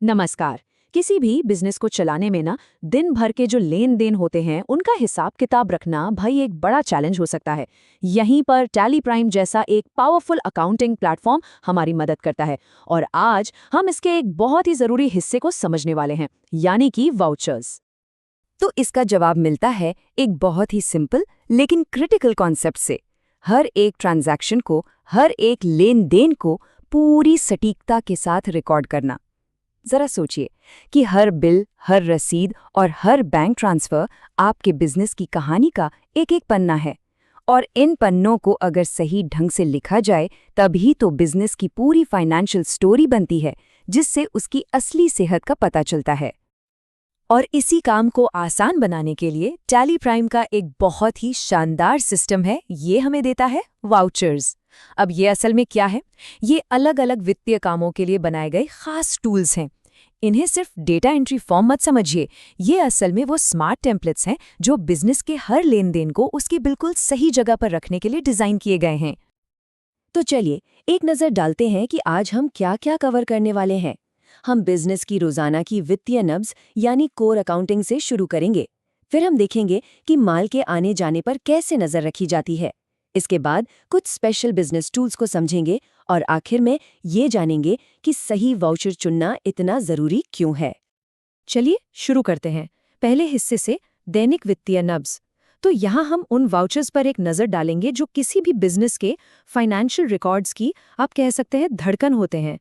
नमस्कार। किसी भी बिजनेस को चलाने में ना दिन भर के जो लेन देन होते हैं उनका हिसाब किताब रखना भाई एक बड़ा चैलेंज हो सकता है। यहीं पर टैली प्राइम जैसा एक पावरफुल अकाउंटिंग प्लेटफॉर्म हमारी मदद करता है और आज हम इसके एक बहुत ही जरूरी हिस्से को समझने वाले हैं, यानी कि वाउचर्स। तो इसका जवाब मिलता है एक बहुत ही सिंपल लेकिन क्रिटिकल कॉन्सेप्ट से। हर एक ट्रांजैक्शन को, हर एक लेन देन को पूरी सटीकता के साथ रिकॉर्ड करना। जरा सोचिए कि हर बिल, हर रसीद और हर बैंक ट्रांसफर आपके बिजनेस की कहानी का एक एक पन्ना है। और इन पन्नों को अगर सही ढंग से लिखा जाए तभी तो बिजनेस की पूरी फाइनेंशियल स्टोरी बनती है, जिससे उसकी असली सेहत का पता चलता है। और इसी काम को आसान बनाने के लिए टैली प्राइम का एक बहुत ही शानदार सिस्टम है, ये हमें देता है वाउचर्स। अब ये असल में क्या है? ये अलग अलग वित्तीय कामों के लिए बनाए गए खास टूल्स हैं। इन्हें सिर्फ डेटा एंट्री फॉर्म मत समझिए, ये असल में वो स्मार्ट टेम्पलेट्स हैं जो बिजनेस के हर लेन देन को उसकी बिल्कुल सही जगह पर रखने के लिए डिजाइन किए गए हैं। तो चलिए एक नज़र डालते हैं कि आज हम क्या क्या कवर करने वाले हैं। हम बिजनेस की रोजाना की वित्तीय नब्ज यानी कोर अकाउंटिंग से शुरू करेंगे। फिर हम देखेंगे कि माल के आने जाने पर कैसे नजर रखी जाती है। इसके बाद कुछ स्पेशल बिजनेस टूल्स को समझेंगे और आखिर में ये जानेंगे कि सही वाउचर चुनना इतना जरूरी क्यों है। चलिए शुरू करते हैं पहले हिस्से से, दैनिक वित्तीय नब्ज। तो यहाँ हम उन वाउचर्स पर एक नज़र डालेंगे जो किसी भी बिजनेस के फाइनेंशियल रिकॉर्ड्स की, आप कह सकते हैं, धड़कन होते हैं।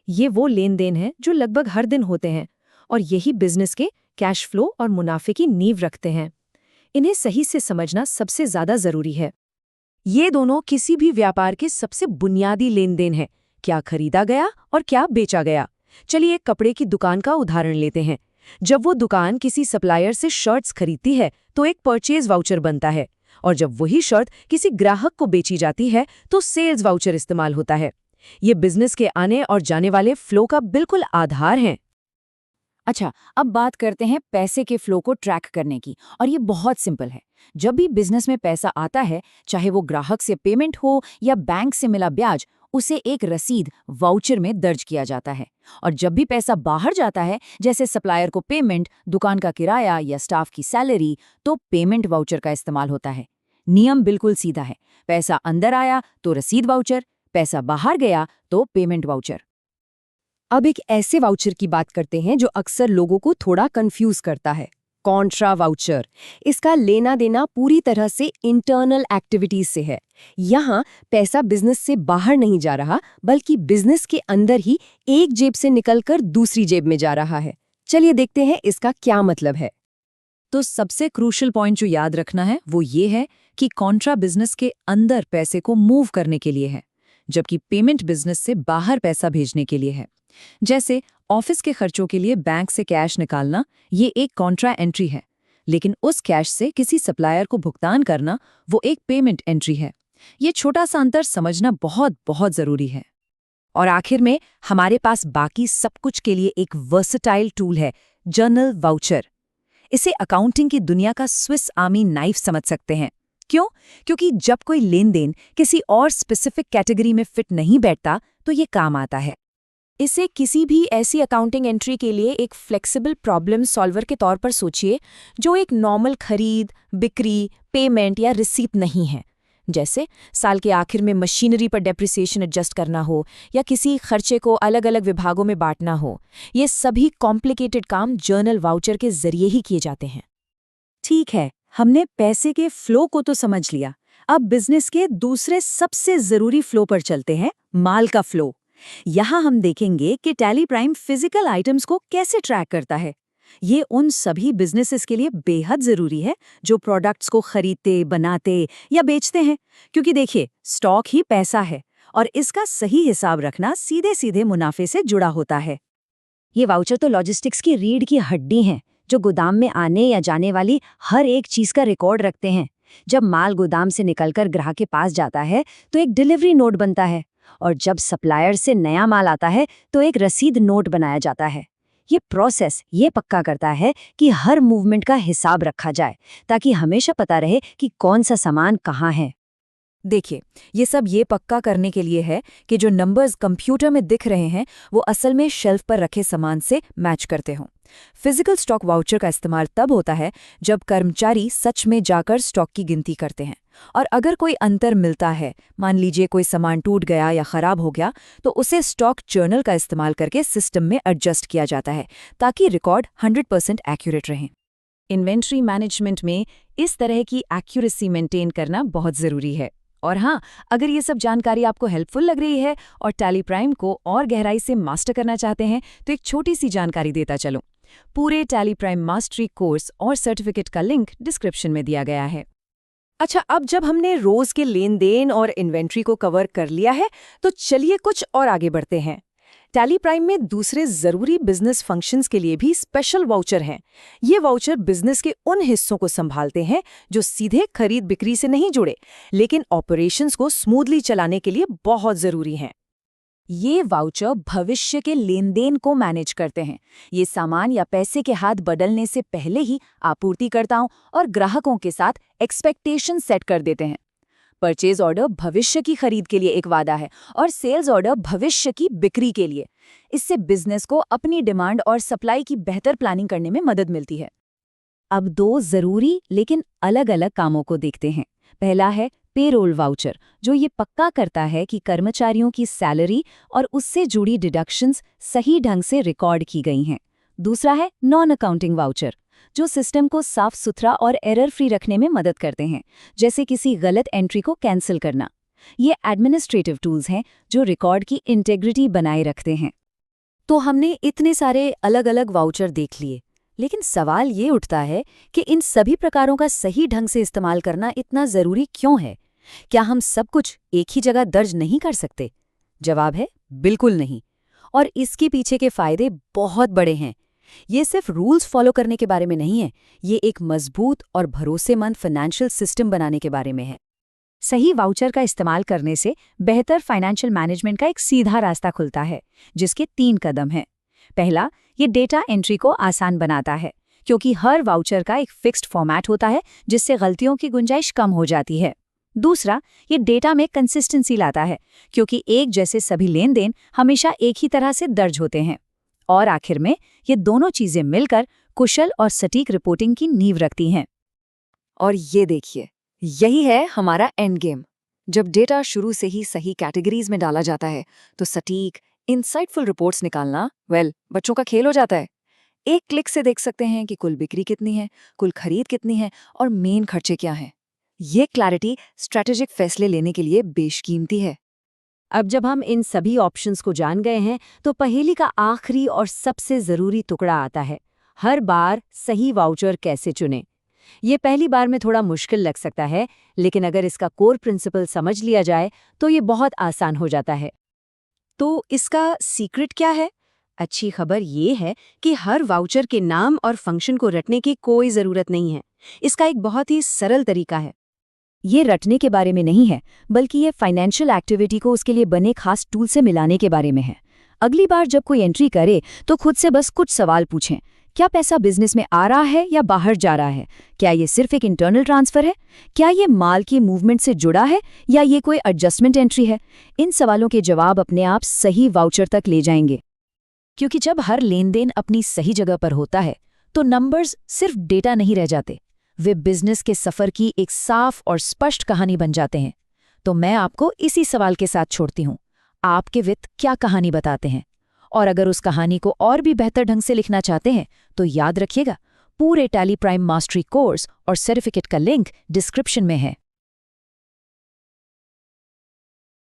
ये वो लेन देन हैं जो लगभग हर दिन होते हैं और यही बिजनेस के कैश फ्लो और मुनाफे की नींव रखते हैं। इन्हें सही से समझना सबसे ज्यादा जरूरी है। ये दोनों किसी भी व्यापार के सबसे बुनियादी लेन देन हैं, क्या खरीदा गया और क्या बेचा गया। चलिए एक कपड़े की दुकान का उदाहरण लेते हैं। जब वो दुकान किसी सप्लायर से शर्ट्स खरीदती है तो एक परचेज वाउचर बनता है, और जब वही शर्ट किसी ग्राहक को बेची जाती है तो सेल्स वाउचर इस्तेमाल होता है। ये बिजनेस के आने और जाने वाले फ्लो का बिल्कुल आधार हैं। अच्छा, अब बात करते हैं पैसे के फ्लो को ट्रैक करने की, और ये बहुत सिंपल है। जब भी बिजनेस में पैसा आता है, चाहे वो ग्राहक से पेमेंट हो या बैंक से मिला ब्याज, उसे एक रसीद वाउचर में दर्ज किया जाता है। और जब भी पैसा बाहर जाता है, जैसे सप्लायर को पेमेंट, दुकान का किराया या स्टाफ की सैलरी, तो पेमेंट वाउचर का इस्तेमाल होता है। नियम बिल्कुल सीधा है, पैसा अंदर आया तो रसीद वाउचर, पैसा बाहर गया तो पेमेंट वाउचर। अब एक ऐसे वाउचर की बात करते हैं जो अक्सर लोगों को थोड़ा कंफ्यूज करता है, कॉन्ट्रा वाउचर। इसका लेना देना पूरी तरह से इंटरनल एक्टिविटीज से है। यहाँ पैसा बिजनेस से बाहर नहीं जा रहा, बल्कि बिजनेस के अंदर ही एक जेब से निकलकर दूसरी जेब में जा रहा है। चलिए देखते हैं इसका क्या मतलब है। तो सबसे क्रूशियल पॉइंट जो याद रखना है वो ये है कि कॉन्ट्रा बिजनेस के अंदर पैसे को मूव करने के लिए है, जबकि पेमेंट बिजनेस से बाहर पैसा भेजने के लिए है। जैसे ऑफिस के खर्चों के लिए बैंक से कैश निकालना, ये एक कॉन्ट्रा एंट्री है, लेकिन उस कैश से किसी सप्लायर को भुगतान करना, वो एक पेमेंट एंट्री है। ये छोटा सा अंतर समझना बहुत बहुत जरूरी है। और आखिर में हमारे पास बाकी सब कुछ के लिए एक वर्सेटाइल टूल है, जर्नल वाउचर। इसे अकाउंटिंग की दुनिया का स्विस आर्मी नाइफ समझ सकते हैं। क्यों? क्योंकि जब कोई लेन देन किसी और स्पेसिफिक कैटेगरी में फिट नहीं बैठता तो ये काम आता है। इसे किसी भी ऐसी अकाउंटिंग एंट्री के लिए एक फ्लेक्सिबल प्रॉब्लम सॉल्वर के तौर पर सोचिए, जो एक नॉर्मल खरीद, बिक्री, पेमेंट या रिसीट नहीं है। जैसे साल के आखिर में मशीनरी पर डेप्रिसिएशन एडजस्ट करना हो या किसी खर्चे को अलग अलग विभागों में बांटना हो, ये सभी कॉम्प्लिकेटेड काम जर्नल वाउचर के जरिए ही किए जाते हैं। ठीक है, हमने पैसे के फ्लो को तो समझ लिया। अब बिजनेस के दूसरे सबसे जरूरी फ्लो पर चलते हैं, माल का फ्लो। यहाँ हम देखेंगे कि टैली प्राइम फिजिकल आइटम्स को कैसे ट्रैक करता है। ये उन सभी बिजनेसेस के लिए बेहद जरूरी है जो प्रोडक्ट्स को खरीदते, बनाते या बेचते हैं, क्योंकि देखिए स्टॉक ही पैसा है और इसका सही हिसाब रखना सीधे सीधे मुनाफे से जुड़ा होता है। ये वाउचर तो लॉजिस्टिक्स की रीढ़ की हड्डी हैं, जो गोदाम में आने या जाने वाली हर एक चीज का रिकॉर्ड रखते हैं। जब माल गोदाम से निकलकर ग्राहक के पास जाता है तो एक डिलीवरी नोट बनता है, और जब सप्लायर से नया माल आता है तो एक रसीद नोट बनाया जाता है। ये प्रोसेस ये पक्का करता है कि हर मूवमेंट का हिसाब रखा जाए, ताकि हमेशा पता रहे कि कौन सा सामान कहाँ है। देखिए, ये सब ये पक्का करने के लिए है कि जो नंबर्स कंप्यूटर में दिख रहे हैं वो असल में शेल्फ पर रखे सामान से मैच करते हों। फिजिकल स्टॉक वाउचर का इस्तेमाल तब होता है जब कर्मचारी सच में जाकर स्टॉक की गिनती करते हैं, और अगर कोई अंतर मिलता है, मान लीजिए कोई सामान टूट गया या खराब हो गया, तो उसे स्टॉक जर्नल का इस्तेमाल करके सिस्टम में एडजस्ट किया जाता है ताकि रिकॉर्ड 100% एक्यूरेट रहें। इन्वेंट्री मैनेजमेंट में इस तरह की एक्यूरेसी मेंटेन करना बहुत ज़रूरी है। और हाँ, अगर ये सब जानकारी आपको हेल्पफुल लग रही है और टैली प्राइम को और गहराई से मास्टर करना चाहते हैं तो एक छोटी सी जानकारी देता चलूं। पूरे टैली प्राइम मास्टरी कोर्स और सर्टिफिकेट का लिंक डिस्क्रिप्शन में दिया गया है। अच्छा, अब जब हमने रोज के लेन देन और इन्वेंट्री को कवर कर लिया है तो चलिए कुछ और आगे बढ़ते हैं। टैली प्राइम में दूसरे जरूरी बिजनेस फंक्शंस के लिए भी स्पेशल वाउचर हैं। ये वाउचर बिजनेस के उन हिस्सों को संभालते हैं जो सीधे खरीद बिक्री से नहीं जुड़े, लेकिन ऑपरेशंस को स्मूथली चलाने के लिए बहुत जरूरी हैं। ये वाउचर भविष्य के लेन देन को मैनेज करते हैं। ये सामान या पैसे के हाथ बदलने से पहले ही आपूर्तिकर्ताओं और ग्राहकों के साथ एक्सपेक्टेशन सेट कर देते हैं। परचेज ऑर्डर भविष्य की खरीद के लिए एक वादा है और सेल्स ऑर्डर भविष्य की बिक्री के लिए। इससे बिजनेस को अपनी डिमांड और सप्लाई की बेहतर प्लानिंग करने में मदद मिलती है। अब दो जरूरी लेकिन अलग-अलग कामों को देखते हैं। पहला है पेरोल वाउचर, जो ये पक्का करता है कि कर्मचारियों की सैलरी और उससे जुड़ी डिडक्शंस सही ढंग से रिकॉर्ड की गई हैं। दूसरा है नॉन अकाउंटिंग वाउचर, जो सिस्टम को साफ सुथरा और एरर फ्री रखने में मदद करते हैं, जैसे किसी गलत एंट्री को कैंसिल करना। ये एडमिनिस्ट्रेटिव टूल्स हैं जो रिकॉर्ड की इंटेग्रिटी बनाए रखते हैं। तो हमने इतने सारे अलग अलग वाउचर देख लिए, लेकिन सवाल ये उठता है कि इन सभी प्रकारों का सही ढंग से इस्तेमाल करना इतना ज़रूरी क्यों है? क्या हम सब कुछ एक ही जगह दर्ज नहीं कर सकते? जवाब है बिल्कुल नहीं। और इसके पीछे के फायदे बहुत बड़े हैं। ये सिर्फ रूल्स फॉलो करने के बारे में नहीं है, ये एक मजबूत और भरोसेमंद फाइनेंशियल सिस्टम बनाने के बारे में है। सही वाउचर का इस्तेमाल करने से बेहतर फाइनेंशियल मैनेजमेंट का एक सीधा रास्ता खुलता है, जिसके 3 कदम हैं। पहला, ये डेटा एंट्री को आसान बनाता है, क्योंकि हर वाउचर का एक फिक्स्ड फॉर्मेट होता है जिससे गलतियों की गुंजाइश कम हो जाती है। दूसरा, ये डेटा में कंसिस्टेंसी लाता है, क्योंकि एक जैसे सभी लेन देन हमेशा एक ही तरह से दर्ज होते हैं। और आखिर में ये दोनों चीजें मिलकर कुशल और सटीक रिपोर्टिंग की नींव रखती हैं। और ये देखिए, यही है हमारा एंड गेम। जब डेटा शुरू से ही सही कैटेगरीज में डाला जाता है तो सटीक इंसाइटफुल रिपोर्ट्स निकालना बच्चों का खेल हो जाता है। एक क्लिक से देख सकते हैं कि कुल बिक्री कितनी है, कुल खरीद कितनी है और मेन खर्चे क्या हैं। ये क्लैरिटी स्ट्रैटेजिक फैसले लेने के लिए बेशकीमती है। अब जब हम इन सभी ऑप्शंस को जान गए हैं तो पहेली का आखिरी और सबसे जरूरी टुकड़ा आता है, हर बार सही वाउचर कैसे चुनें। ये पहली बार में थोड़ा मुश्किल लग सकता है, लेकिन अगर इसका कोर प्रिंसिपल समझ लिया जाए तो ये बहुत आसान हो जाता है। तो इसका सीक्रेट क्या है? अच्छी खबर ये है कि हर वाउचर के नाम और फंक्शन को रटने की कोई ज़रूरत नहीं है। इसका एक बहुत ही सरल तरीका है। ये रटने के बारे में नहीं है, बल्कि ये फाइनेंशियल एक्टिविटी को उसके लिए बने खास टूल से मिलाने के बारे में है। अगली बार जब कोई एंट्री करे तो खुद से बस कुछ सवाल पूछें। क्या पैसा बिजनेस में आ रहा है या बाहर जा रहा है? क्या ये सिर्फ एक इंटरनल ट्रांसफर है? क्या ये माल की मूवमेंट से जुड़ा है या ये कोई एडजस्टमेंट एंट्री है? इन सवालों के जवाब अपने आप सही वाउचर तक ले जाएंगे। क्योंकि जब हर लेन देन अपनी सही जगह पर होता है तो नंबर्स सिर्फ डेटा नहीं रह जाते, वे बिजनेस के सफर की एक साफ और स्पष्ट कहानी बन जाते हैं। तो मैं आपको इसी सवाल के साथ छोड़ती हूँ, आपके वित्त क्या कहानी बताते हैं? और अगर उस कहानी को और भी बेहतर ढंग से लिखना चाहते हैं तो याद रखिएगा, पूरे टैली प्राइम मास्टरी कोर्स और सर्टिफिकेट का लिंक डिस्क्रिप्शन में है।